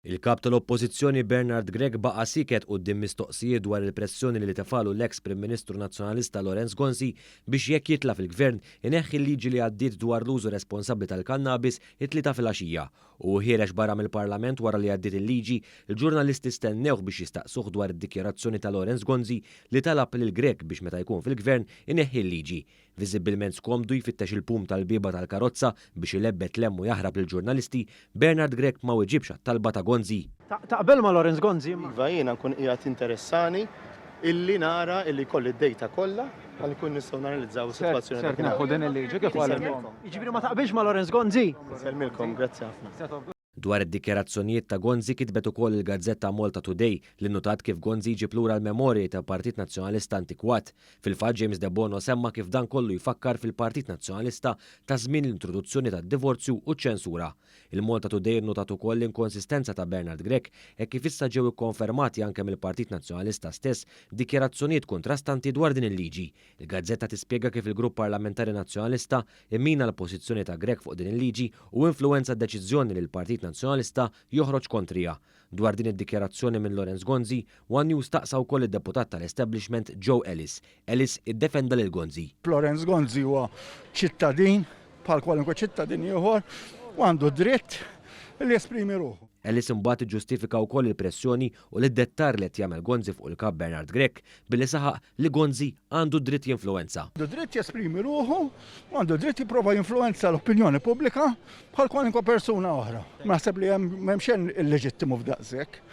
Il-kap tal-Oppożizzjoni Bernard Gregg baqa' siket quddiem mistoqsijiet dwar il-pressjoni li tefalu l-eks Prim Ministru Nazzjonalista Lorenz Gonzi biex jekk jitla fil-Gvern ineħħi l-liġi li għaddiet dwar l-użu responsabbli tal-kannabis it-tlieta filgħaxija u ħierex barra mill-Parlament wara li għaddiet il-liġi, il-ġurnalisti stennewh biex jistaqsuh dwar id-dikjarazzjoni ta' Lorenz Gonzi li talab lil Gregg biex meta jkun fil-Gvern ineħħi l-liġi. Viżibbilment skomdu jfittex il-pum tal-biba tal-karozza biex ilebbet lemmu jaħrab lill-ġurnalisti, Bernard Gregg ma weġibx talba ta' Gonzi. Taqbel ma' Lorenz Gonzi? Iva, jiena nkun qiegħed interessani illi nara illi kolli d-dejta kollha għal nkun nistgħu nanalizzaw is-sitwazzjoni. Sert naħu din il-liġi kif għalhom. Jiġifieri ma taqbilx ma' Lorenz Gonzi? Selmilkom, grazzi ħafna. Dwar id-dikjarazzjonijiet ta' Gonzi kitbet ukoll il-Gazzetta Malta Today li notat kif Gonzi ġib lura l-memorji ta' Partit Nazzjonalista antikwat. Fil-fatt James De Bono semma kif dan kollu jfakkar fil-Partit Nazzjonalista ta' żmien l-introduzzjoni tad divorzju u ċ-ċensura. Il-Malta Today notat ukoll l-inkonsistenza ta' Bernard Gregg e kif issa ġew ikkonfermati anke mill-Partit Nazzjonalista stess dikjarazzjonijiet kontrastanti dwar din il-liġi. Il-Gazzetta tispjega kif il-Grupp Parlamentari Nazzjonalista immina l-pożizzjoni ta' Gregg fuq din il-liġi u influenza d-deċiżjoni li l-Partit Nazzjonalista joħroġ kontrija. Dwar din id-dikjarazzjoni minn Lorenz Gonzi, One News taqsa wkoll id-deputat tal-establishment Joe Ellis. Ellis iddefenda lil Gonzi. Lorenz Gonzi huwa ċittadin bħal kwalunkwe ċittadin ieħor u għandu dritt li jesprimi ruħu. Ellis imbagħad iġġustifika wkoll il-pressjoni u l-iddettar li qed jagħmel Gonzi fuq il-kap Bernard Gregg billi saħaq li Gonzi għandu dritt jinfluwenza. Għandu dritt jesprimi ruħu u għandu dritt jipprova jinfluwenza l-opinjoni pubblika bħal kwalunkwe persuna oħra. Naħseb li hemm xejn illeġittimu f'daqshekk.